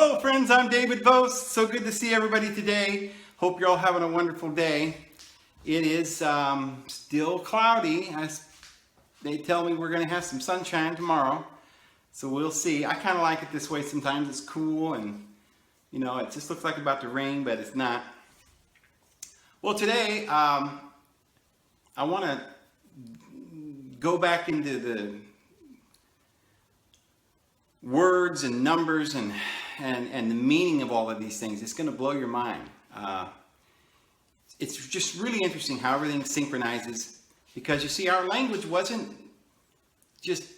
Hello friends, I'm David Vos. So good to see everybody today. Hope you're all having a wonderful day. It is still cloudy. They tell me we're going to have some sunshine tomorrow. So we'll see. I kind of like it this way sometimes. It's cool and it just looks like it's about to rain, but it's not. Well, today I want to go back into the words and numbers and the meaning of all of these things. It's going to blow your mind. It's just really interesting how everything synchronizes, because you see, our language wasn't just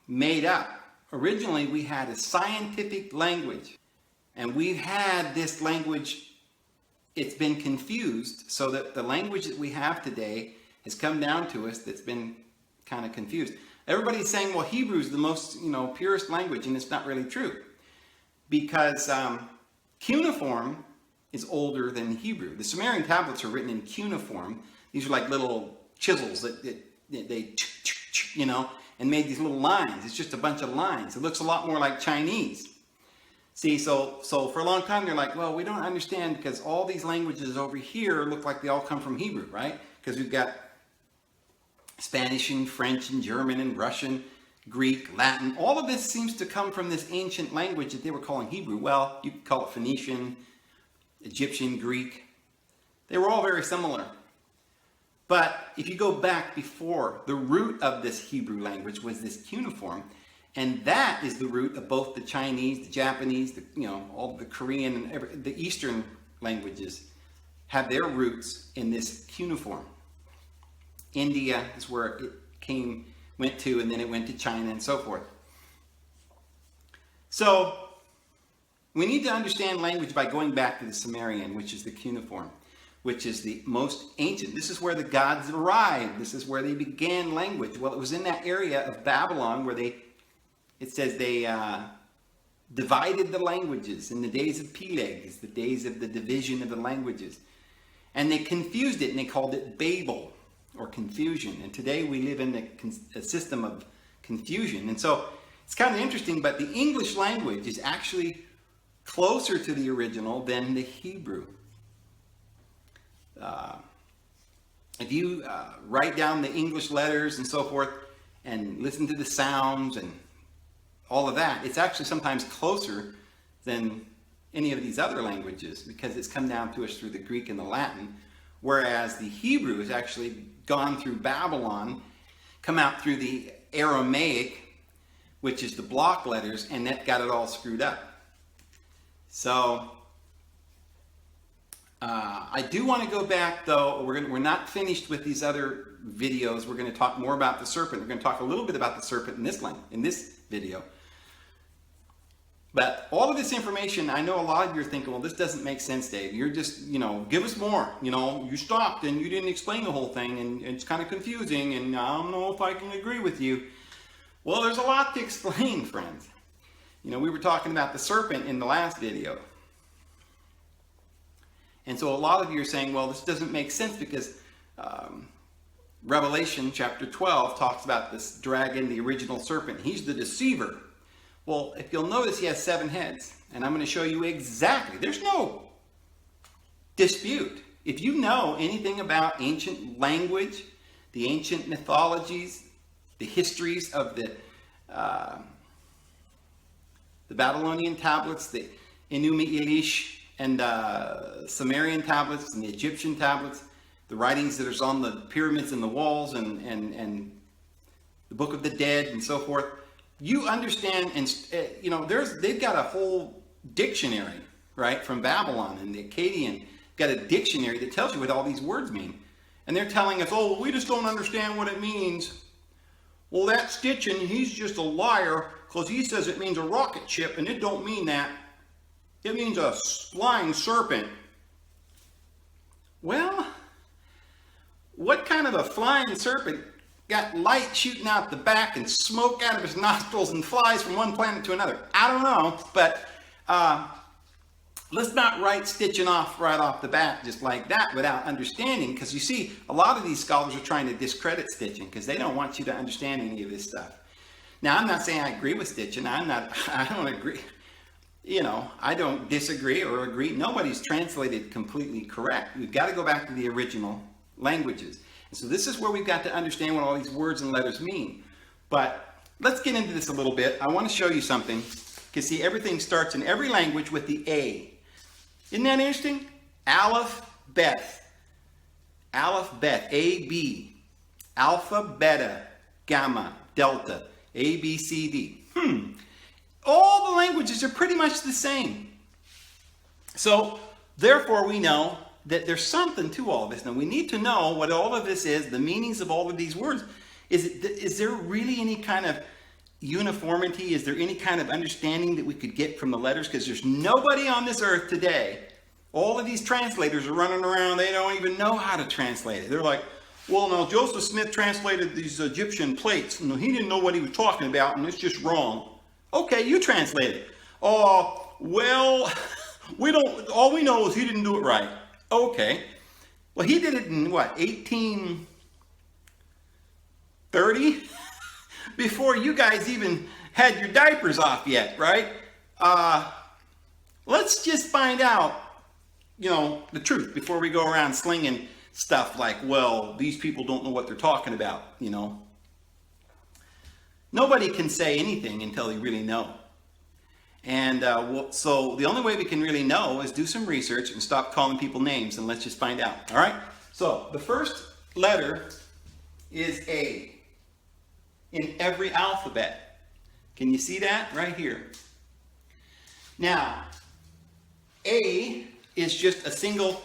made up. Originally, we had a scientific language, and we've had this language, it's been confused, so that the language that we have today has come down to us that's been kind of confused. Everybody's saying, well, Hebrew is the most, purest language, and it's not really true. Because cuneiform is older than Hebrew. The Sumerian tablets are written in cuneiform. These are like little chisels that they and made these little lines. It's just a bunch of lines. It looks a lot more like Chinese. See, so for a long time, they're like, well, we don't understand because all these languages over here look like they all come from Hebrew, right? Because we've got Spanish and French and German and Russian, Greek, Latin. All of this seems to come from this ancient language that they were calling Hebrew. Well, you could call it Phoenician, Egyptian, Greek. They were all very similar. But if you go back before, the root of this Hebrew language was this cuneiform, and that is the root of both the Chinese, the Japanese, all the Korean, and the Eastern languages have their roots in this cuneiform. India is where it went to, and then it went to China and so forth. So we need to understand language by going back to the Sumerian, which is the cuneiform, which is the most ancient. This is where the gods arrived. This is where they began language. Well, it was in that area of Babylon where it says they divided the languages in the days of Peleg, the days of the division of the languages. And they confused it, and they called it Babel, or confusion. And today we live in a system of confusion. And so it's kind of interesting, but the English language is actually closer to the original than the Hebrew. If you write down the English letters and so forth and listen to the sounds and all of that, it's actually sometimes closer than any of these other languages, because it's come down to us through the Greek and the Latin, whereas the Hebrew has actually gone through Babylon, come out through the Aramaic, which is the block letters, and that got it all screwed up. So I do want to go back, though. We're not finished with these other videos. We're going to talk more about the serpent. We're going to talk a little bit about the serpent in this video. But all of this information, I know a lot of you are thinking, well, this doesn't make sense, Dave. You're just, give us more. You stopped and you didn't explain the whole thing, and it's kind of confusing, and I don't know if I can agree with you. Well, there's a lot to explain, friends. We were talking about the serpent in the last video. And so a lot of you are saying, well, this doesn't make sense because Revelation chapter 12 talks about this dragon, the original serpent. He's the deceiver. Well, if you'll notice, he has 7 heads, and I'm going to show you exactly. There's no dispute. If you know anything about ancient language, the ancient mythologies, the histories of the Babylonian tablets, the Enuma Elish, and Sumerian tablets, and the Egyptian tablets, the writings that are on the pyramids and the walls, and the Book of the Dead, and so forth, you understand, and they've got a whole dictionary, right, from Babylon, and the Akkadian got a dictionary that tells you what all these words mean. And they're telling us, oh, well, we just don't understand what it means. Well, that Stitchin, he's just a liar, because he says it means a rocket ship, and it don't mean that. It means a flying serpent. Well, what kind of a flying serpent got light shooting out the back and smoke out of his nostrils and flies from one planet to another? I don't know, but let's not write Stitchin off right off the bat just like that without understanding, because you see, a lot of these scholars are trying to discredit Stitchin because they don't want you to understand any of this stuff. Now, I'm not saying I agree with Stitchin. I don't agree. I don't disagree or agree. Nobody's translated completely correct. We've got to go back to the original languages. And so this is where we've got to understand what all these words and letters mean. But let's get into this a little bit. I want to show you something. Because see, everything starts in every language with the A. Isn't that interesting? Aleph, Bet. Aleph, Bet. A, B. Alpha, Beta, Gamma, Delta. A, B, C, D. All the languages are pretty much the same. So, therefore, we know that there's something to all of this. Now, we need to know what all of this is, the meanings of all of these words. Is there really any kind of uniformity? Is there any kind of understanding that we could get from the letters? Because there's nobody on this earth today. All of these translators are running around. They don't even know how to translate it. They're like, well, no, Joseph Smith translated these Egyptian plates. No, he didn't know what he was talking about, and it's just wrong. Okay, you translate it. Oh, well, all we know is he didn't do it right. Okay. Well, he did it in what, 1830? Before you guys even had your diapers off yet, right? Let's just find out, the truth before we go around slinging stuff like, well, these people don't know what they're talking about, Nobody can say anything until they really know. And so the only way we can really know is do some research and stop calling people names, and let's just find out. All right? So the first letter is A in every alphabet. Can you see that? Right here. Now, A is just a single,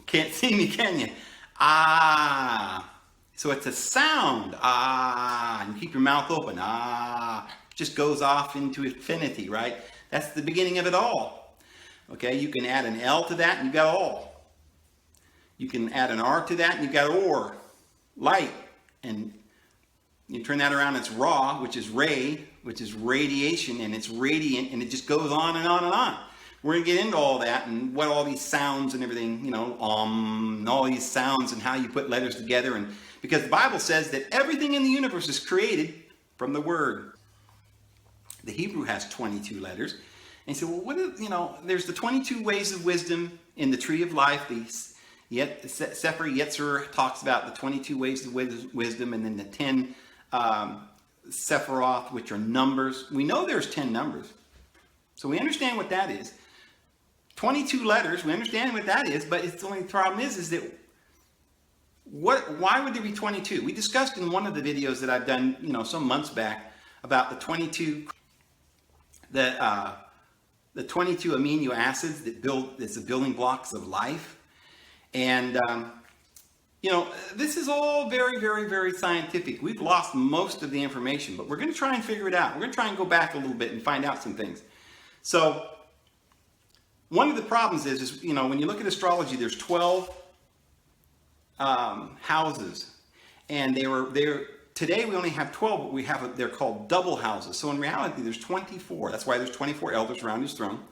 can't see me, can you? Ah. So it's a sound, ah, and keep your mouth open, ah, just goes off into infinity, right? That's the beginning of it all. Okay, you can add an L to that and you've got all. You can add an R to that and you've got or, light, and you turn that around, it's raw, which is ray, which is radiation, and it's radiant, and it just goes on and on and on. We're going to get into all that and what all these sounds and everything, and all these sounds and how you put letters together. And because the Bible says that everything in the universe is created from the Word. The Hebrew has 22 letters. And you say, well, what is, there's the 22 ways of wisdom in the tree of life. Sefer Yetzirah talks about the 22 ways of wisdom, and then the 10 Sephiroth, which are numbers. We know there's 10 numbers. So we understand what that is. 22 letters, we understand what that is, but it's the only problem is that why would there be 22? We discussed in one of the videos that I've done, some months back about the 22 amino acids that's the building blocks of life. And this is all very, very, very scientific. We've lost most of the information, but we're going to try and figure it out. We're going to try and go back a little bit and find out some things. So one of the problems is when you look at astrology, there's 12 houses, and today we only have 12, but they're called double houses. So in reality, there's 24. That's why there's 24 elders around his throne.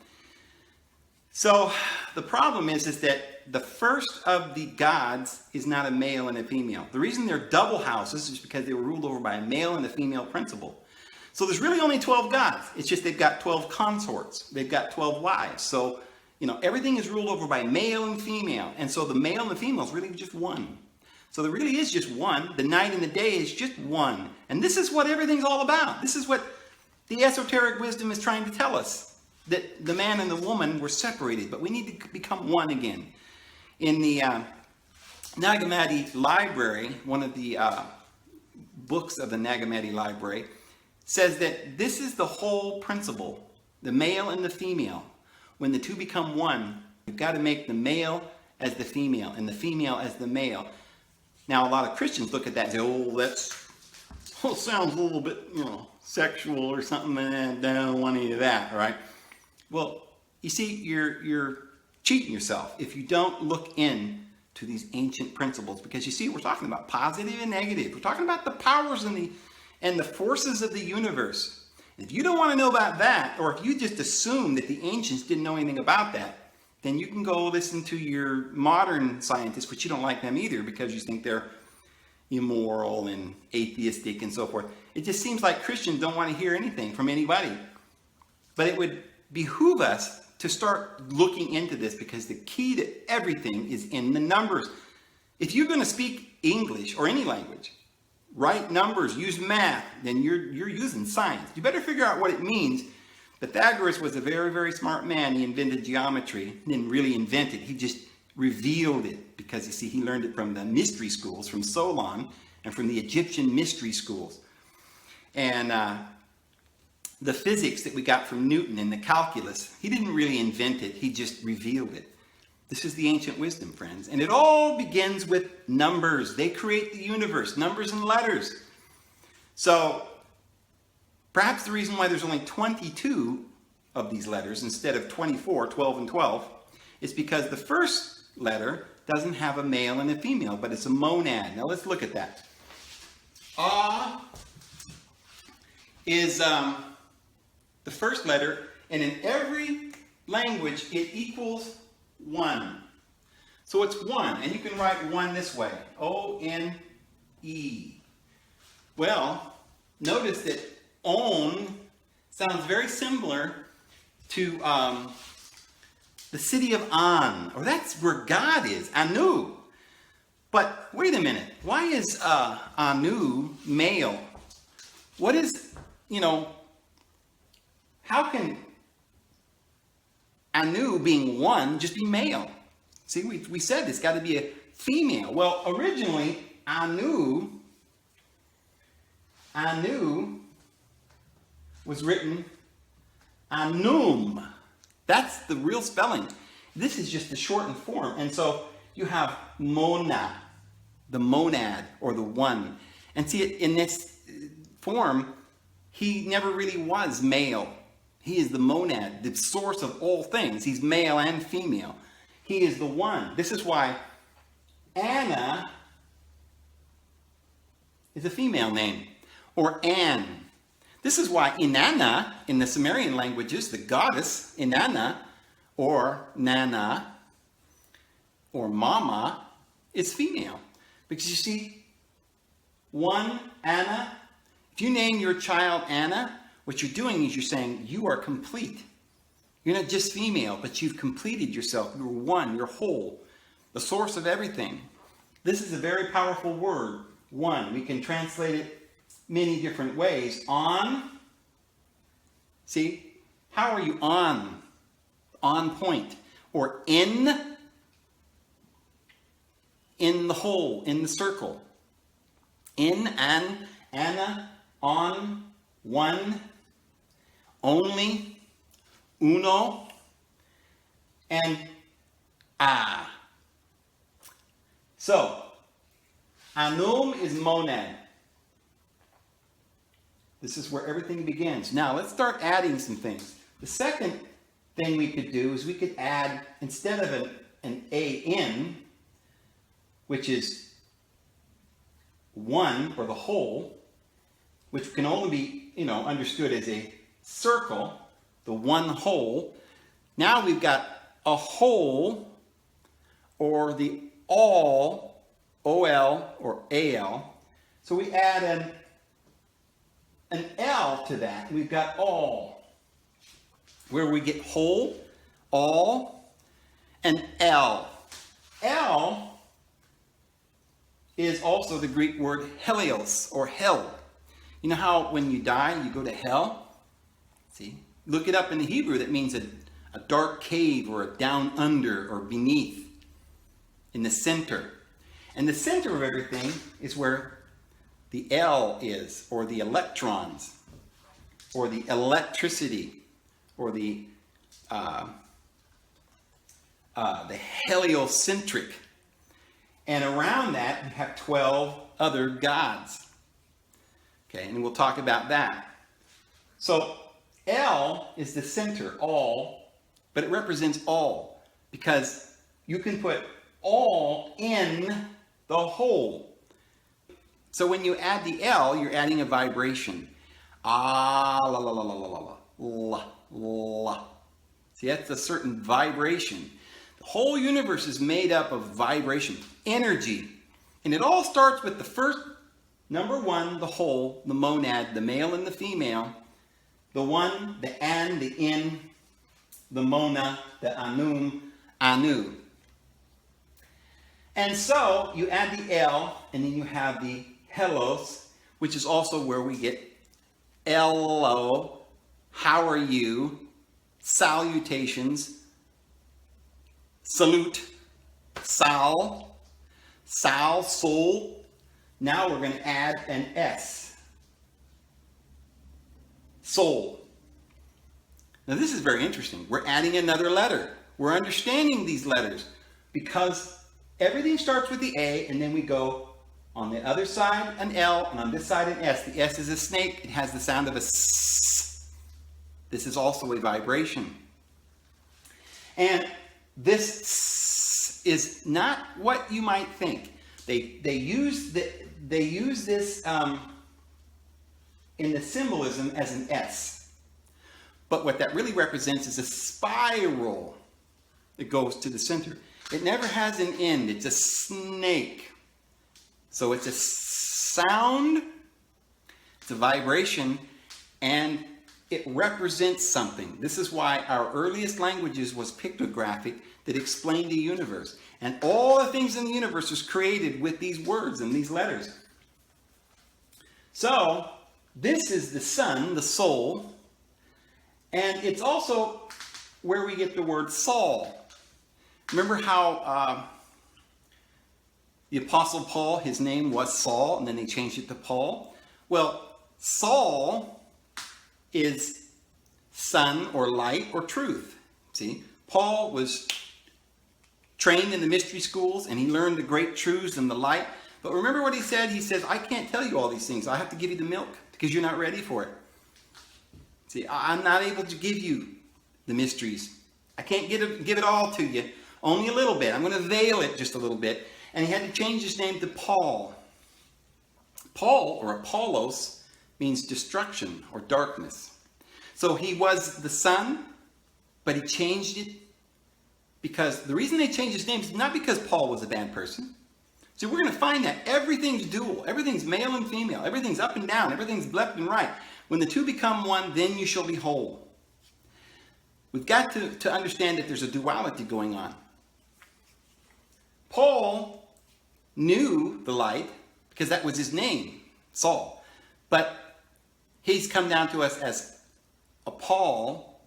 So the problem is that the first of the gods is not a male and a female. The reason they're double houses is because they were ruled over by a male and a female principle. So there's really only 12 gods. It's just they've got 12 consorts. They've got 12 wives. So, everything is ruled over by male and female. And so the male and the female is really just one. So there really is just one. The night and the day is just one. And this is what everything's all about. This is what the esoteric wisdom is trying to tell us. That the man and the woman were separated, but we need to become one again. In the Nag Hammadi library, one of the books of the Nag Hammadi library, says that this is the whole principle, the male and the female. When the two become one, you've got to make the male as the female and the female as the male. Now, a lot of Christians look at that and say, that sounds a little bit, sexual or something, and I don't want any of that, right? Well, you see, you're cheating yourself if you don't look in to these ancient principles, because you see, we're talking about positive and negative. We're talking about the powers and the forces of the universe. If you don't want to know about that, or if you just assume that the ancients didn't know anything about that, then you can go listen to your modern scientists, but you don't like them either because you think they're immoral and atheistic and so forth. It just seems like Christians don't want to hear anything from anybody. But it would behoove us to start looking into this, because the key to everything is in the numbers. If you're going to speak English or any language, write numbers, use math, then you're using science. You better figure out what it means. Pythagoras was a very, very smart man. He invented geometry. He didn't really invent it. He just revealed it, because you see, he learned it from the mystery schools, from Solon and from the Egyptian mystery schools. And the physics that we got from Newton and the calculus, he didn't really invent it. He just revealed it. This is the ancient wisdom, friends. And it all begins with numbers. They create the universe, numbers and letters. So perhaps the reason why there's only 22 of these letters instead of 24, 12 and 12, is because the first letter doesn't have a male and a female, but it's a monad. Now let's look at that. Is the first letter, and in every language it equals 1. So it's 1, and you can write 1 this way, O-N-E. Well, notice that On sounds very similar to the city of An, or that's where God is, Anu. But wait a minute, why is Anu male? What is, how can Anu being 1 just be male? See, we said it's got to be a female. Well, originally, Anu was written Anum. That's the real spelling. This is just the shortened form. And so you have Mona, the monad, or the one. And see, in this form, he never really was male. He is the monad, the source of all things. He's male and female. He is the one. This is why Anna is a female name, or Anne. This is why Inanna, in the Sumerian languages, the goddess Inanna, or Nana, or Mama, is female. Because you see, one, Anna, if you name your child Anna, what you're doing is you're saying you are complete. You're not just female, but you've completed yourself. You're one, you're whole, the source of everything. This is a very powerful word, one. We can translate it many different ways. On, see, how are you on? On point. Or in the whole, in the circle. In, an, Anna, on, one, only, uno, and a. So, Anum is monad. This is where everything begins. Now, let's start adding some things. The second thing we could do is we could add, instead of an A-N, which is one, or the whole, which can only be, understood as a circle, the one whole. Now we've got a whole, or the all, O-L, or A-L. So we add an L to that. We've got all, where we get whole, all, and L. L is also the Greek word helios, or hell. You know how when you die, you go to hell? See? Look it up in the Hebrew. That means a dark cave, or a down under, or beneath, in the center. And the center of everything is where the L is, or the electrons, or the electricity, or the heliocentric. And around that, you have 12 other gods. Okay, and we'll talk about that. So L is the center, all, but it represents all, because you can put all in the whole. So when you add the L, you're adding a vibration. Ah, la, la, la, la, la, la, la, la. See, that's a certain vibration. The whole universe is made up of vibration, energy. And it all starts with the first, number one, the whole, the monad, the male and the female. the one, the an, the in, the mona, the anum, anu. And so you add the L, and then you have the hellos, which is also where we get hello, how are you, salutations, salute, sal, sol. Now we're going to add an S, sol. Now this is very interesting. We're adding another letter. We're understanding these letters because everything starts with the A, and then we go on the other side an L, and on this side an S. The S is a snake. It has the sound of a S. This is also a vibration. And this S is not what you might think. They use this in the symbolism as an S. But what that really represents is a spiral that goes to the center. It never has an end. It's a snake. So it's a sound, it's a vibration, and it represents something. This is why our earliest languages was pictographic that explained the universe. And all the things in the universe was created with these words and these letters. So this is the sun, the soul, and it's also where we get the word Saul. Remember how the Apostle Paul, his name was Saul, and then they changed it to Paul? Well, Saul is sun or light or truth. See, Paul was trained in the mystery schools, and he learned the great truths and the light. But remember what he said? He says, I can't tell you all these things. I have to give you the milk because you're not ready for it. See, I'm not able to give you the mysteries. I can't give it all to you. Only a little bit. I'm going to veil it just a little bit. And he had to change his name to Paul. Paul, or Apollos, means destruction or darkness. So he was the sun, but he changed it because the reason they changed his name is not because Paul was a bad person. So we're going to find that everything's dual. Everything's male and female. Everything's up and down. Everything's left and right. When the two become one, then you shall be whole. We've got to understand that there's a duality going on. Paul knew the light because that was his name, Saul. But he's come down to us as a Paul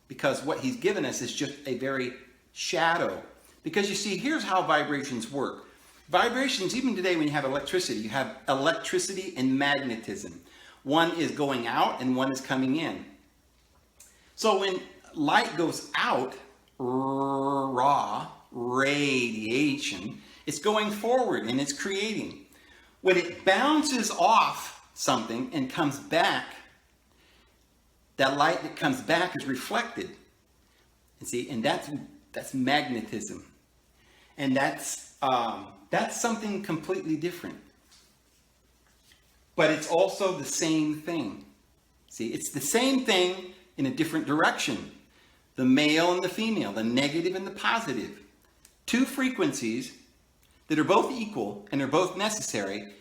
because what he's given us is just a very shadow. Because you see, here's how vibrations work. Vibrations, even today when you have electricity, you have electricity and magnetism. One is going out and one is coming in. So when light goes out, raw, radiation, it's going forward and it's creating. When it bounces off something and comes back, that light that comes back is reflected. And see, and that's magnetism. And that's something completely different. But it's also the same thing. See, it's the same thing in a different direction. The male and the female, the negative and the positive. Two frequencies that are both equal and are both necessary.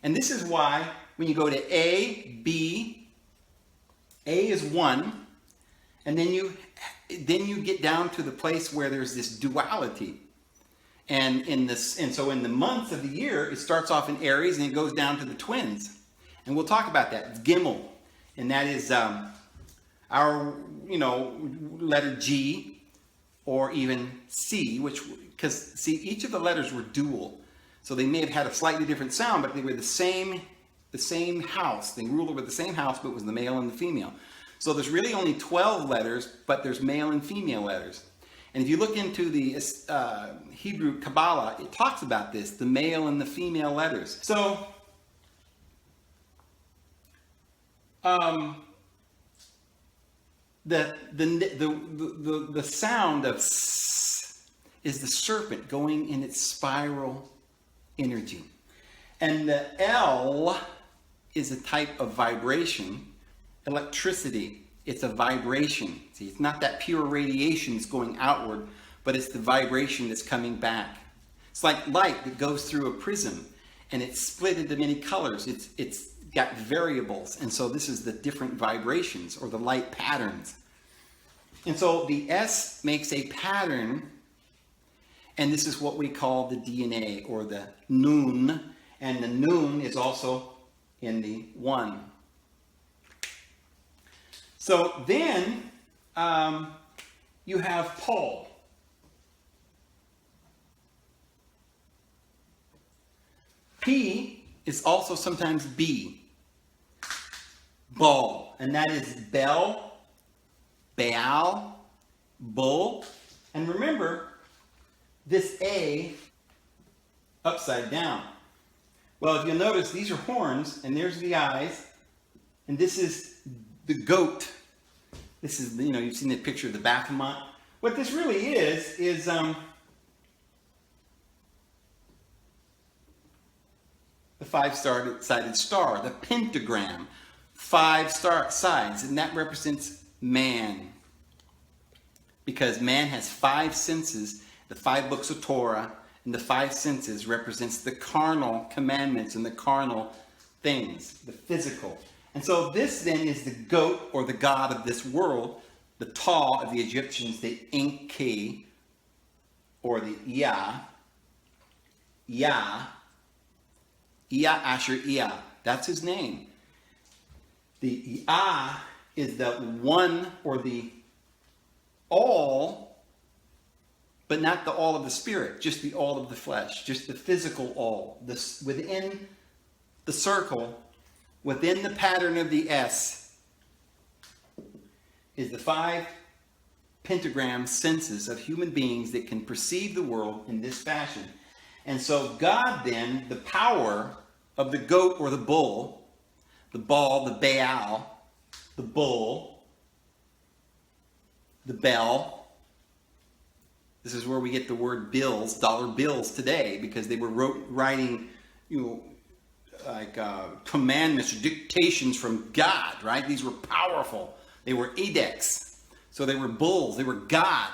And this is why when you go to A, B, A is 1, and then you get down to the place where there's this duality. And so in the months of the year, it starts off in Aries and it goes down to the twins. And we'll talk about that. It's Gimel. And that is our, letter G or even C, because see, each of the letters were dual. So they may have had a slightly different sound, but they were the same house. They ruled over the same house, but it was the male and the female. So there's really only 12 letters, but there's male and female letters. And if you look into the Hebrew Kabbalah, it talks about this, the male and the female letters. So, the sound of S is the serpent going in its spiral energy. And the L is a type of vibration, electricity. It's a vibration. See, it's not that pure radiation that's going outward, but it's the vibration that's coming back. It's like light that goes through a prism and it's split into many colors. It's got variables. And so this is the different vibrations or the light patterns. And so the S makes a pattern, and this is what we call the DNA or the Nun. And the Nun is also in the 1. So then you have Paul. P is also sometimes B. Ball. And that is Bel, Baal, Bull. And remember, this A upside down. Well, if you'll notice, these are horns, and there's the eyes. And this is the goat. This is, you've seen the picture of the Baphomet. What this really is the 5-sided star, the pentagram, 5 sides, and that represents man. Because man has 5 senses, the 5 books of Torah, and the 5 senses represents the carnal commandments and the carnal things, the physical. And so this then is the goat or the god of this world, the Ta of the Egyptians, the Enki, or the Ea, Asher Ea. That's his name. The Ea is the one or the all, but not the all of the spirit, just the all of the flesh, just the physical all. This within the circle, within the pattern of the S, is the 5 pentagram senses of human beings that can perceive the world in this fashion. And so God then, the power of the goat or the bull, the Baal, the Baal, the bull, the Bel. This is where we get the word bills, dollar bills today, because they were writing, commandments or dictations from God, right? These were powerful. They were edicts. So they were bulls. They were God.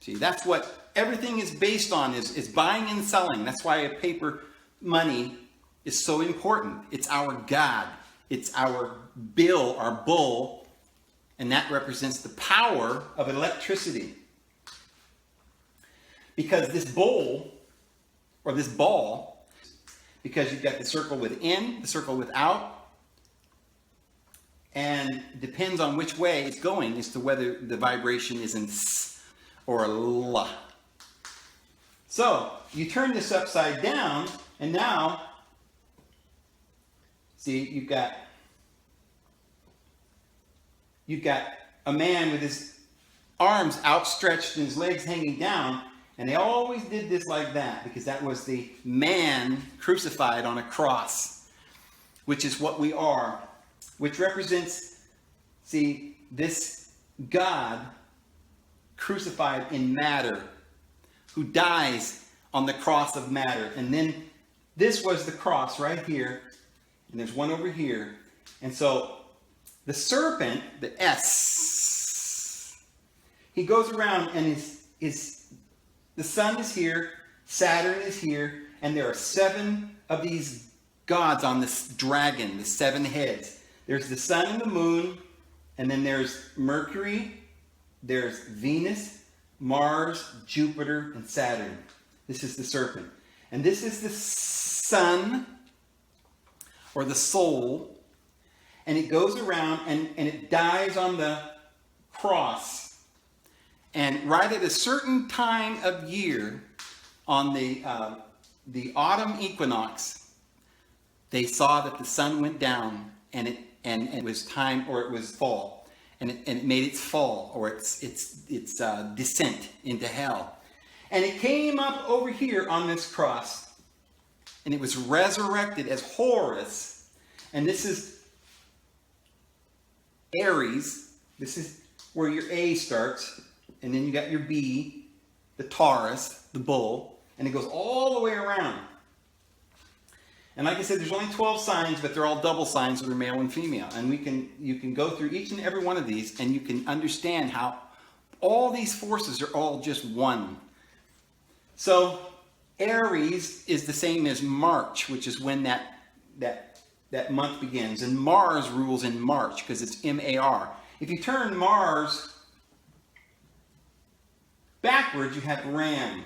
See, that's what everything is based on, is buying and selling. That's why paper money is so important. It's our God. It's our bill, our bull, and that represents the power of electricity. Because this bowl, or this ball, because you've got the circle within, the circle without, and depends on which way it's going as to whether the vibration is in S or L. So, you turn this upside down, and now, see, you've got a man with his arms outstretched and his legs hanging down, and they always did this like that because that was the man crucified on a cross, which is what we are, which represents, see, this God crucified in matter, who dies on the cross of matter. And then this was the cross right here, and there's one over here. And so the serpent, the S, he goes around, and the sun is here, Saturn is here, and there are 7 of these gods on this dragon, the 7 heads. There's the sun and the moon, and then there's Mercury, there's Venus, Mars, Jupiter, and Saturn. This is the serpent. And this is the sun, or the soul, and it goes around and it dies on the cross. And right at a certain time of year, on the autumn equinox, they saw that the sun went down, and it was time, or it was fall. And it made its fall, or its descent into hell. And it came up over here on this cross, and it was resurrected as Horus. And this is Aries. This is where your A starts, and then you got your B, the Taurus, the bull, and it goes all the way around. And like I said, there's only 12 signs, but they're all double signs, so they're male and female. And you can go through each and every one of these, and you can understand how all these forces are all just one. So Aries is the same as March, which is when that that month begins. And Mars rules in March because it's M-A-R. If you turn Mars backwards, you have Ram.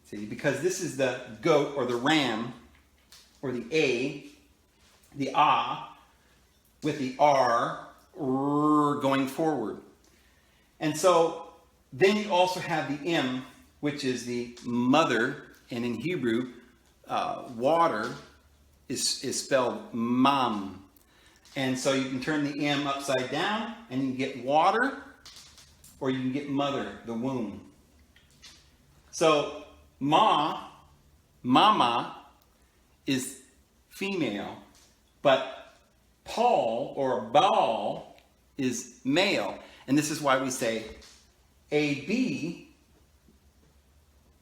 See, because this is the goat or the ram, or the A, the Ah, with the R, going forward. And so then you also have the M, which is the mother, and in Hebrew, water is spelled mam. And so you can turn the M upside down, and you can get water, or you can get mother, the womb. So mama is female, but Paul or Baal is male. And this is why we say AB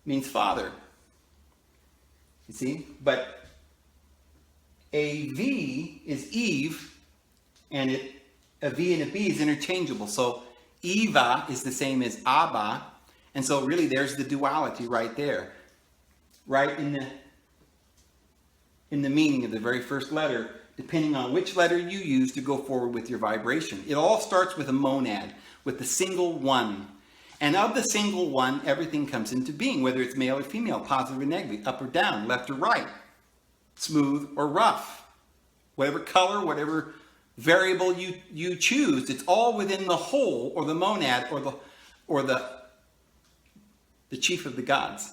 means father. You see? But AV is Eve, and a V and a B is interchangeable. So Eva is the same as Abba. And so really there's the duality right there. Right in the meaning of the very first letter, depending on which letter you use to go forward with your vibration. It all starts with a monad, with the single one. And of the single one, everything comes into being, whether it's male or female, positive or negative, up or down, left or right, smooth or rough. Whatever color, whatever variable you choose, it's all within the whole, or the monad, or the chief of the gods,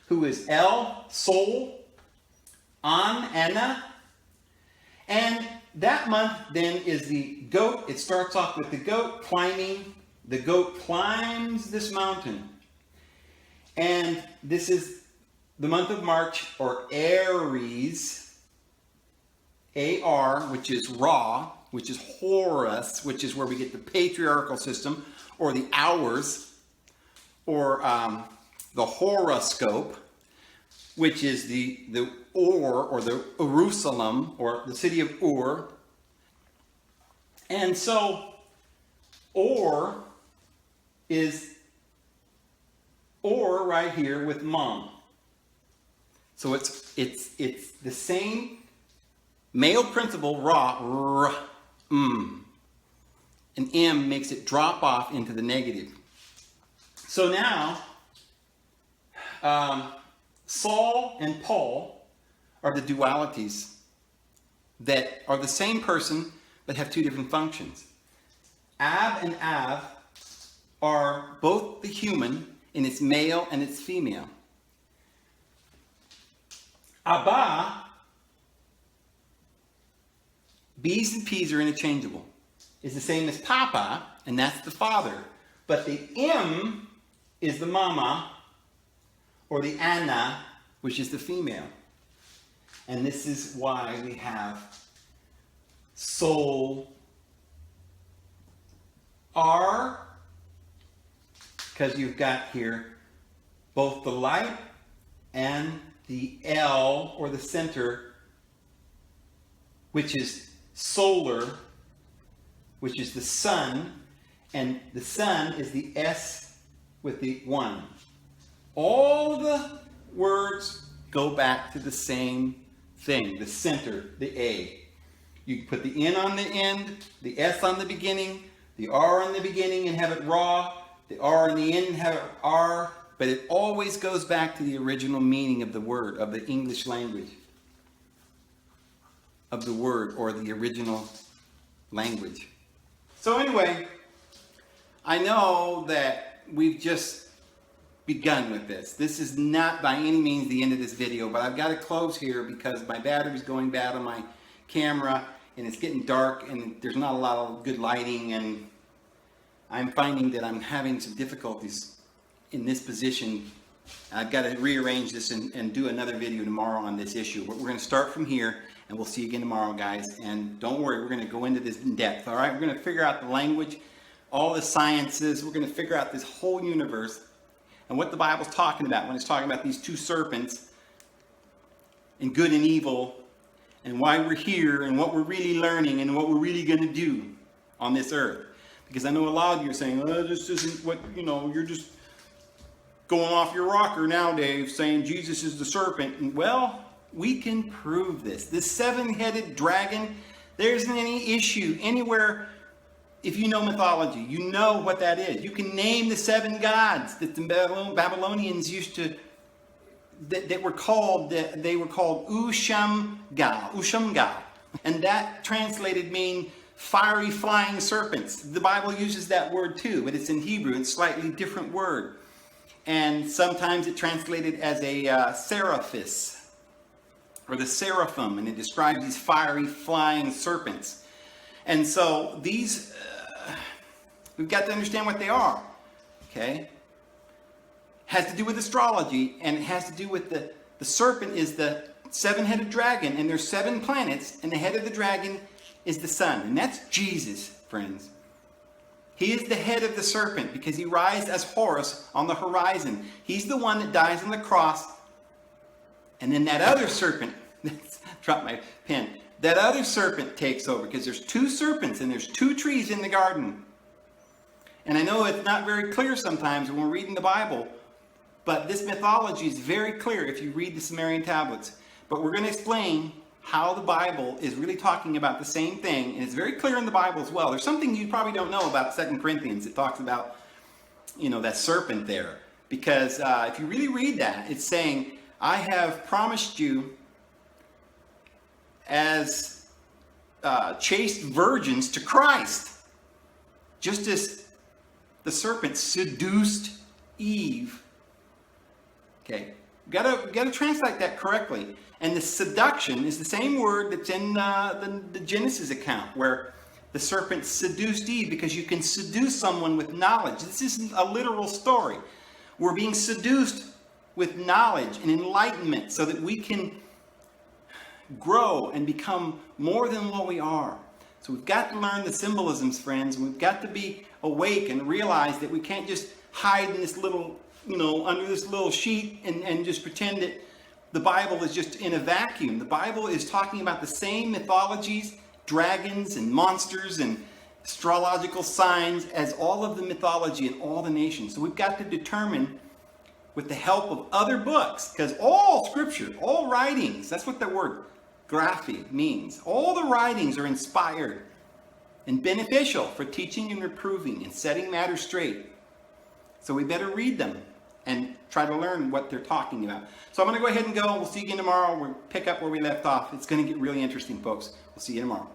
who is El, Sol, An, Anna. And that month then is the goat. It starts off with the goat climbing. The goat climbs this mountain. And this is the month of March, or Aries, A-R, which is Ra, which is Horus, which is where we get the patriarchal system, or the hours, or the horoscope, which is the Ur, or the Jerusalem, or the city of Ur. And so Ur is Ur right here with Mom. So it's the same male principle, Ra, R, M. And M makes it drop off into the negative. So now, Saul and Paul are the dualities that are the same person but have two different functions. Ab and Av are both the human in its male and its female. Abba, B's and P's are interchangeable. Is the same as Papa, and that's the father. But the M is the mama, or the Anna, which is the female. And this is why we have Sol, R, because you've got here both the light and the L, or the center, which is solar, which is the sun, and the sun is the S with the 1. All the words go back to the same thing, the center, the A. You can put the N on the end, the S on the beginning, the R on the beginning and have it Ra, the R on the end and have it R, but it always goes back to the original meaning of the word, of the English language, of the word, or the original language. So anyway, I know that we've just begun with this. This is not by any means the end of this video, but I've got to close here because my battery's going bad on my camera and it's getting dark and there's not a lot of good lighting, and I'm finding that I'm having some difficulties in this position. I've got to rearrange this and do another video tomorrow on this issue. But we're going to start from here, and we'll see you again tomorrow, guys. And don't worry, we're going to go into this in depth, all right? We're going to figure out the language, all the sciences. We're going to figure out this whole universe and what the Bible's talking about when it's talking about these two serpents and good and evil, and why we're here and what we're really learning and what we're really going to do on this earth. Because I know a lot of you are saying, oh, this isn't what, you're just going off your rocker now, Dave, saying Jesus is the serpent. And, well, we can prove this. The seven-headed dragon, there isn't any issue anywhere. If you know mythology, you know what that is. You can name the seven gods that the Babylonians used to, they were called Ushamgal. And that translated mean fiery flying serpents. The Bible uses that word too, but it's in Hebrew. It's a slightly different word. And sometimes it translated as a seraphis, or the seraphim, and it describes these fiery flying serpents. And so these, we've got to understand what they are, okay? Has to do with astrology, and it has to do with the serpent is the seven-headed dragon, and there's 7 planets, and the head of the dragon is the sun, and that's Jesus, friends. He is the head of the serpent because he rises as Horus on the horizon. He's the one that dies on the cross. And then that other serpent, dropped my pen, that other serpent takes over because there's 2 serpents and there's 2 trees in the garden. And I know it's not very clear sometimes when we're reading the Bible, but this mythology is very clear if you read the Sumerian tablets. But we're going to explain how the Bible is really talking about the same thing, and it's very clear in the Bible as well. There's something you probably don't know about 2 Corinthians. It talks about, that serpent there. Because if you really read that, it's saying, I have promised you as chaste virgins to Christ. Just as the serpent seduced Eve. Okay, gotta translate that correctly. And the seduction is the same word that's in the Genesis account, where the serpent seduced Eve, because you can seduce someone with knowledge. This isn't a literal story. We're being seduced with knowledge and enlightenment so that we can grow and become more than what we are. So we've got to learn the symbolisms, friends. We've got to be awake and realize that we can't just hide in this little, under this little sheet and just pretend that the Bible is just in a vacuum. The Bible is talking about the same mythologies, dragons and monsters and astrological signs as all of the mythology in all the nations. So we've got to determine, with the help of other books, because all scripture, all writings, that's what the word graphe means. All the writings are inspired and beneficial for teaching and reproving and setting matters straight. So we better read them and try to learn what they're talking about. So I'm going to go ahead and go. We'll see you again tomorrow. We'll pick up where we left off. It's going to get really interesting, folks. We'll see you tomorrow.